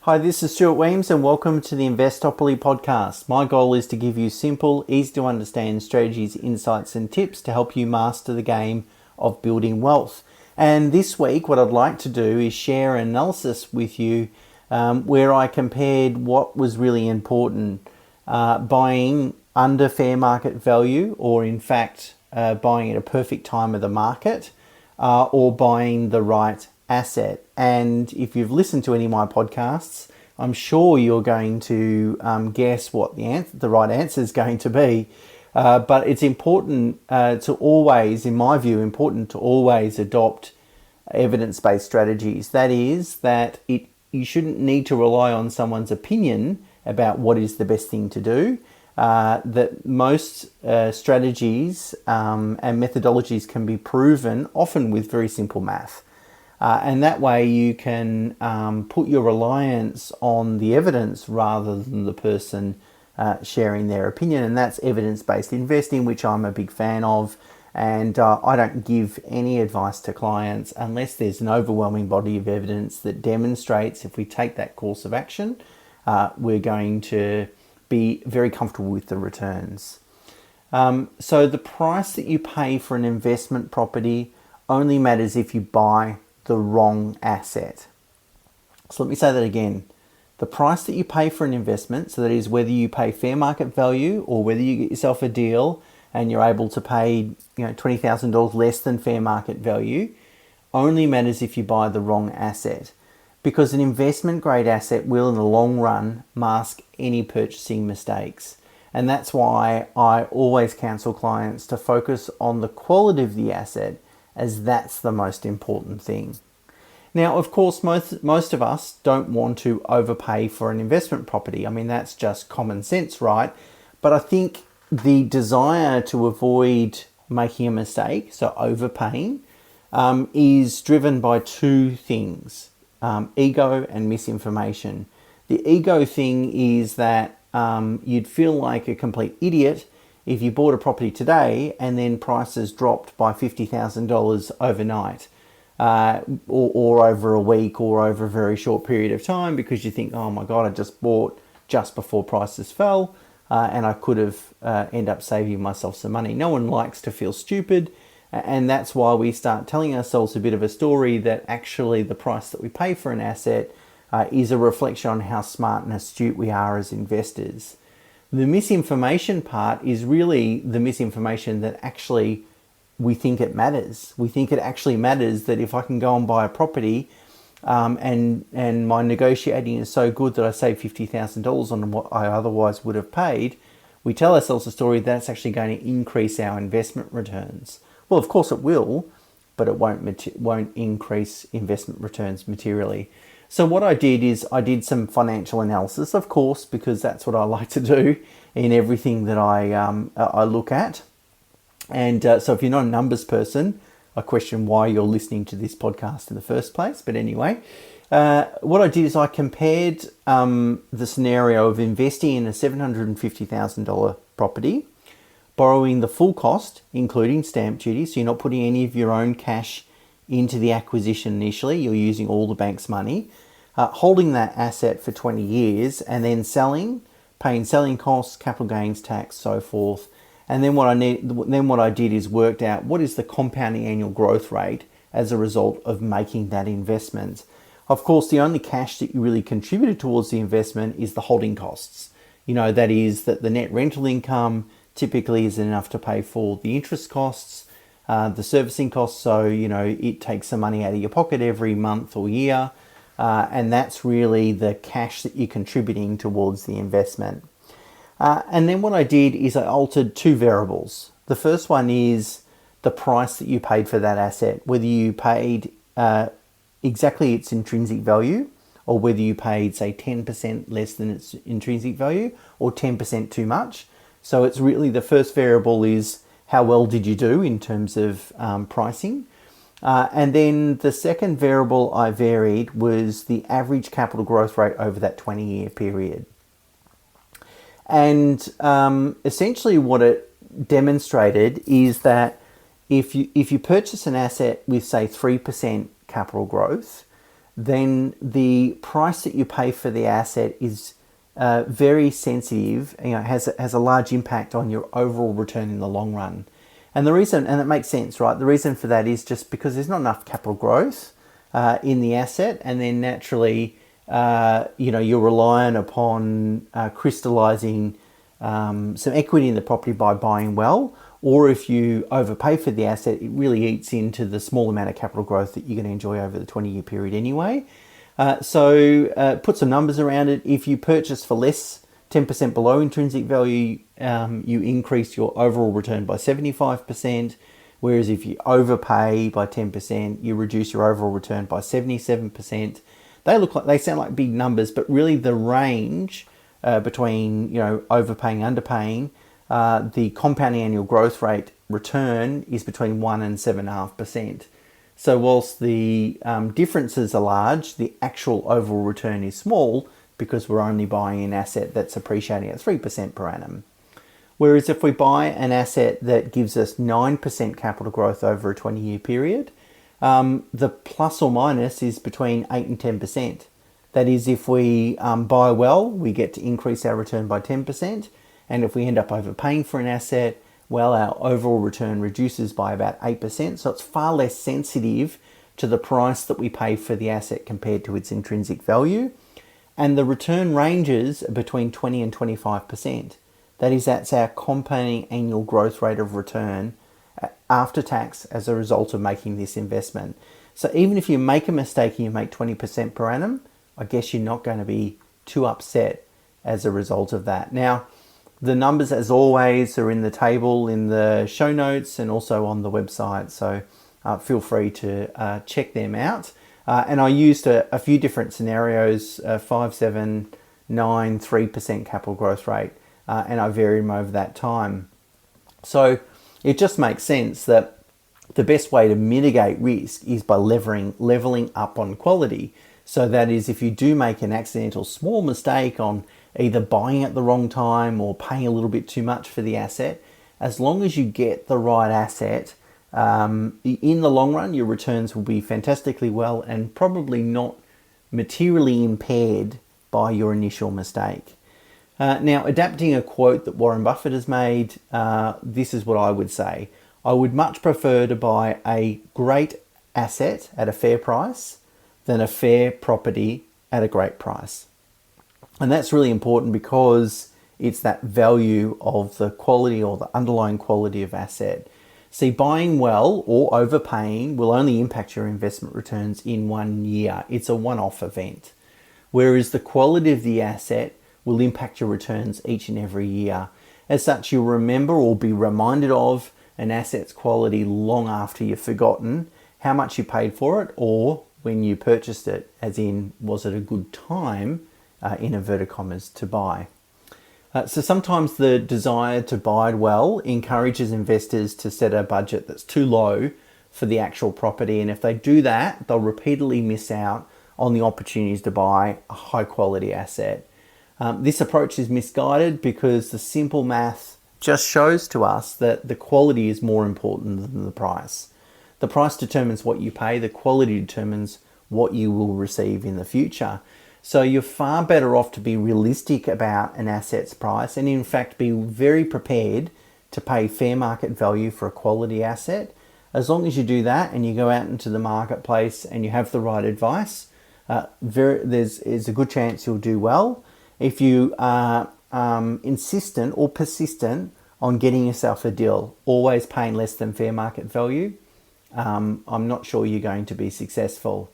Hi, this is Stuart Weems and welcome to the Investopoly podcast. My goal is to give you simple, easy to understand strategies, insights and tips to help you master the game of building wealth. And this week what I'd like to do is share an analysis with you where I compared what was really important, buying under fair market value, or in fact buying at a perfect time of the market, or buying the right asset. And if you've listened to any of my podcasts, I'm sure you're going to guess what the right answer is going to be. But it's important to always, in my view, adopt evidence-based strategies. That is, you shouldn't need to rely on someone's opinion about what is the best thing to do. That most strategies and methodologies can be proven, often with very simple math. And that way you can put your reliance on the evidence rather than the person sharing their opinion. And that's evidence-based investing, which I'm a big fan of. And I don't give any advice to clients unless there's an overwhelming body of evidence that demonstrates if we take that course of action, we're going to be very comfortable with the returns. So the price that you pay for an investment property only matters if you buy the wrong asset. So let me say that again. The price that you pay for an investment, so that is whether you pay fair market value or whether you get yourself a deal and you're able to pay $20,000 less than fair market value, only matters if you buy the wrong asset. Because an investment grade asset will in the long run mask any purchasing mistakes. And that's why I always counsel clients to focus on the quality of the asset, as that's the most important thing. Now, of course, most of us don't want to overpay for an investment property. I mean, that's just common sense, right? But I think the desire to avoid making a mistake, so overpaying, is driven by two things, ego and misinformation. The ego thing is that you'd feel like a complete idiot if you bought a property today and then prices dropped by $50,000 overnight, or over a week or over a very short period of time, because you think, oh my God, I just bought just before prices fell and I could have ended up saving myself some money. No one likes to feel stupid, and that's why we start telling ourselves a bit of a story that actually the price that we pay for an asset is a reflection on how smart and astute we are as investors. The misinformation part is really the misinformation that actually we think it matters. We think it actually matters that if I can go and buy a property and my negotiating is so good that I save $50,000 on what I otherwise would have paid, we tell ourselves a story that's actually going to increase our investment returns. Well, of course it will, but it won't increase investment returns materially. So what I did is I did some financial analysis, of course, because that's what I like to do in everything that I look at. And so if you're not a numbers person, I question why you're listening to this podcast in the first place. But anyway, what I did is I compared the scenario of investing in a $750,000 property, borrowing the full cost, including stamp duty, so you're not putting any of your own cash into the acquisition initially, you're using all the bank's money, holding that asset for 20 years and then selling, paying selling costs, capital gains tax, so forth. And then what I did is worked out what is the compounding annual growth rate as a result of making that investment. Of course, the only cash that you really contributed towards the investment is the holding costs. That is that the net rental income typically isn't enough to pay for the interest costs, the servicing costs, so it takes some money out of your pocket every month or year, and that's really the cash that you're contributing towards the investment. And then what I did is I altered two variables. The first one is the price that you paid for that asset, whether you paid exactly its intrinsic value, or whether you paid, say, 10% less than its intrinsic value, or 10% too much. So it's really, the first variable is how well did you do in terms of pricing. And then the second variable I varied was the average capital growth rate over that 20-year period. And essentially what it demonstrated is that if you purchase an asset with, say, 3% capital growth, then the price that you pay for the asset is very sensitive. Has a large impact on your overall return in the long run. And the reason, and it makes sense, right? The reason for that is just because there's not enough capital growth in the asset, and then naturally, you're reliant upon crystallizing some equity in the property by buying well, or if you overpay for the asset, it really eats into the small amount of capital growth that you're going to enjoy over the 20-year period anyway. So put some numbers around it. If you purchase for less, 10% below intrinsic value, you increase your overall return by 75%, whereas if you overpay by 10%, you reduce your overall return by 77%. They sound like big numbers, but really the range between overpaying, underpaying, the compounding annual growth rate return is between 1 and 7.5%. So whilst the differences are large, the actual overall return is small because we're only buying an asset that's appreciating at 3% per annum. Whereas if we buy an asset that gives us 9% capital growth over a 20-year period, the plus or minus is between 8 and 10%. That is, if we buy well, we get to increase our return by 10%. And if we end up overpaying for an asset, well, our overall return reduces by about 8%. So it's far less sensitive to the price that we pay for the asset compared to its intrinsic value. And the return ranges between 20 and 25%. That's our compounding annual growth rate of return after tax as a result of making this investment. So even if you make a mistake and you make 20% per annum, I guess you're not going to be too upset as a result of that. Now, the numbers, as always, are in the table in the show notes and also on the website, so feel free to check them out. And I used a few different scenarios, 5, 7, 9, 3% capital growth rate, and I varied them over that time. So it just makes sense that the best way to mitigate risk is by leveling up on quality. So that is, if you do make an accidental small mistake on either buying at the wrong time or paying a little bit too much for the asset, as long as you get the right asset, in the long run, your returns will be fantastically well and probably not materially impaired by your initial mistake. Now, adapting a quote that Warren Buffett has made, this is what I would say. I would much prefer to buy a great asset at a fair price than a fair property at a great price. And that's really important because it's that value of the quality or the underlying quality of asset. See, buying well or overpaying will only impact your investment returns in 1 year. It's a one-off event. Whereas the quality of the asset will impact your returns each and every year. As such, you'll remember or be reminded of an asset's quality long after you've forgotten how much you paid for it or when you purchased it, as in, was it a good time, in inverted commas, to buy. So sometimes the desire to buy well encourages investors to set a budget that's too low for the actual property. And if they do that, they'll repeatedly miss out on the opportunities to buy a high quality asset. This approach is misguided because the simple math just shows to us that the quality is more important than the price. The price determines what you pay, the quality determines what you will receive in the future. So you're far better off to be realistic about an asset's price and in fact be very prepared to pay fair market value for a quality asset. As long as you do that and you go out into the marketplace and you have the right advice, there's a good chance you'll do well. If you are insistent or persistent on getting yourself a deal, always paying less than fair market value, I'm not sure you're going to be successful.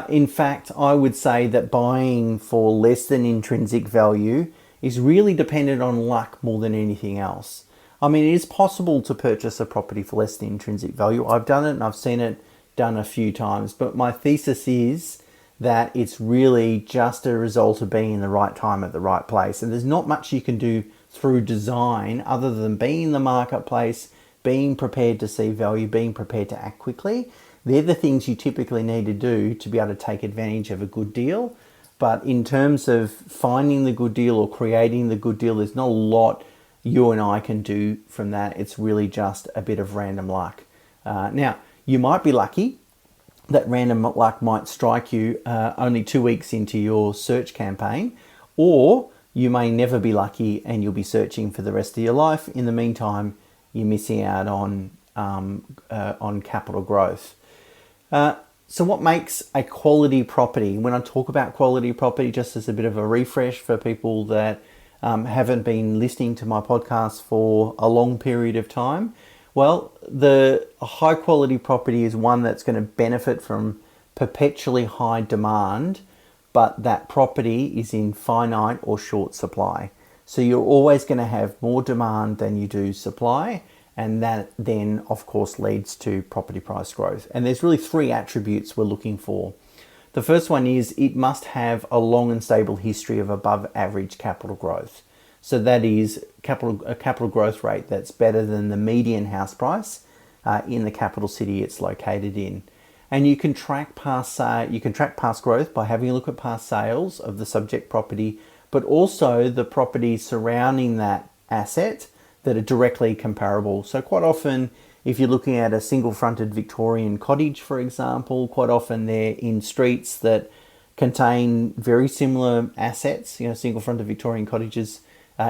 In fact, I would say that buying for less than intrinsic value is really dependent on luck more than anything else. I mean, it is possible to purchase a property for less than intrinsic value. I've done it and I've seen it done a few times, but my thesis is that it's really just a result of being in the right time at the right place. And there's not much you can do through design other than being in the marketplace, being prepared to see value, being prepared to act quickly. They're the things you typically need to do to be able to take advantage of a good deal. But in terms of finding the good deal or creating the good deal, there's not a lot you and I can do from that. It's really just a bit of random luck. Now, you might be lucky that random luck might strike you only 2 weeks into your search campaign, or you may never be lucky and you'll be searching for the rest of your life. In the meantime, you're missing out on capital growth. So what makes a quality property? When I talk about quality property, just as a bit of a refresh for people that haven't been listening to my podcast for a long period of time, well, the high quality property is one that's going to benefit from perpetually high demand, but that property is in finite or short supply. So you're always going to have more demand than you do supply, and that then of course leads to property price growth. And there's really 3 attributes we're looking for. The first one is it must have a long and stable history of above average capital growth. So that is a capital growth rate that's better than the median house price in the capital city it's located in. And you can track past growth by having a look at past sales of the subject property, but also the properties surrounding that asset that are directly comparable. So quite often, if you're looking at a single-fronted Victorian cottage, for example, quite often they're in streets that contain very similar assets, single-fronted Victorian cottages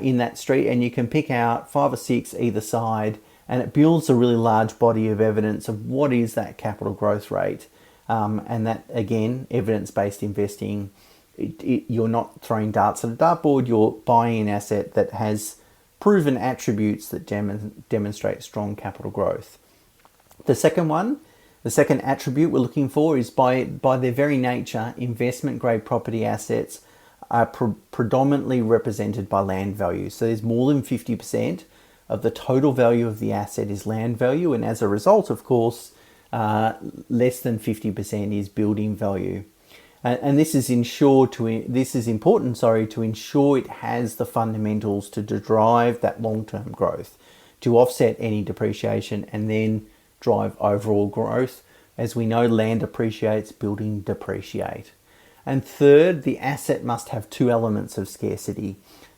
in that street, and you can pick out 5 or 6 either side, and it builds a really large body of evidence of what is that capital growth rate. And that, again, evidence-based investing, you're not throwing darts at a dartboard, you're buying an asset that has proven attributes that demonstrate strong capital growth. The second attribute we're looking for is by their very nature, investment grade property assets are predominantly represented by land value. So there's more than 50% of the total value of the asset is land value, and as a result, of course, less than 50% is building value. And this is important to ensure it has the fundamentals to drive that long-term growth, to offset any depreciation and then drive overall growth. As we know, land appreciates, building depreciate. And third, the asset must have 2 elements of scarcity.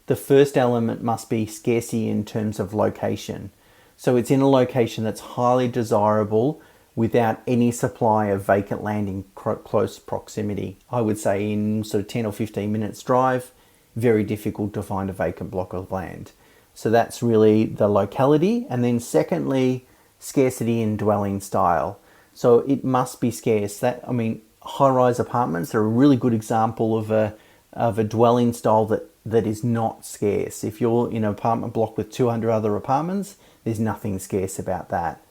The first element must be scarcity in terms of location. So it's in a location that's highly desirable without any supply of vacant land in close proximity. I would say in sort of 10 or 15 minutes drive, very difficult to find a vacant block of land. So that's really the locality. And then secondly, scarcity in dwelling style. So it must be scarce. High-rise apartments are a really good example of a dwelling style that is not scarce. If you're in an apartment block with 200 other apartments, there's nothing scarce about that.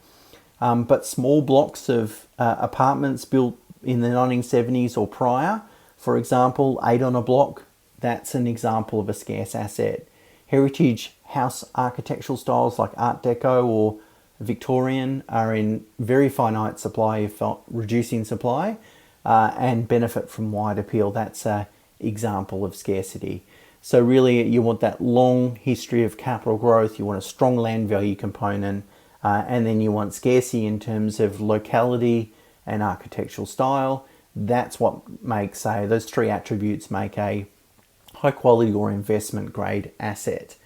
But small blocks of apartments built in the 1970s or prior, for example, 8 on a block, that's an example of a scarce asset. Heritage house architectural styles like Art Deco or Victorian are in very finite supply, if not reducing supply, and benefit from wide appeal. That's an example of scarcity. So really you want that long history of capital growth, you want a strong land value component, and then you want scarcity in terms of locality and architectural style. That's what makes, those 3 attributes make a high quality or investment grade asset.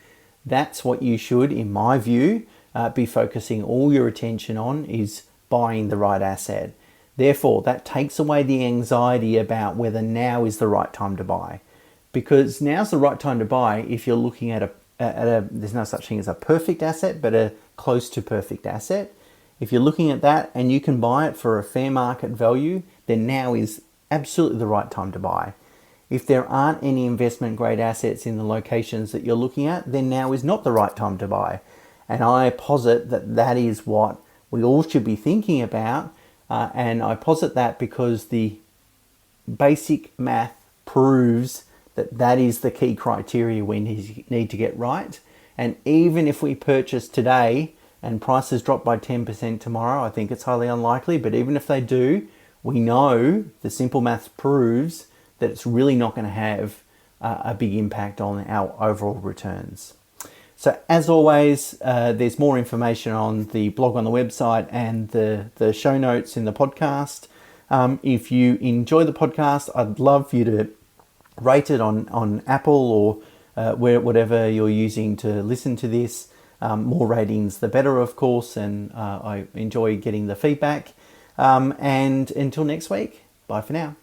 That's what you should, in my view, be focusing all your attention on, is buying the right asset. Therefore, that takes away the anxiety about whether now is the right time to buy. Because now's the right time to buy if you're looking at there's no such thing as a perfect asset, but a close to perfect asset. If you're looking at that and you can buy it for a fair market value, then now is absolutely the right time to buy. If there aren't any investment grade assets in the locations that you're looking at, then now is not the right time to buy. And I posit that is what we all should be thinking about. And I posit that because the basic math proves that is the key criteria we need to get right. And even if we purchase today and prices drop by 10% tomorrow, I think it's highly unlikely, but even if they do, we know the simple math proves that it's really not going to have a big impact on our overall returns. So as always, there's more information on the blog on the website and the show notes in the podcast. If you enjoy the podcast, I'd love for you to rate it on Apple or whatever you're using to listen to this. More ratings, the better, of course, and I enjoy getting the feedback. And until next week, bye for now.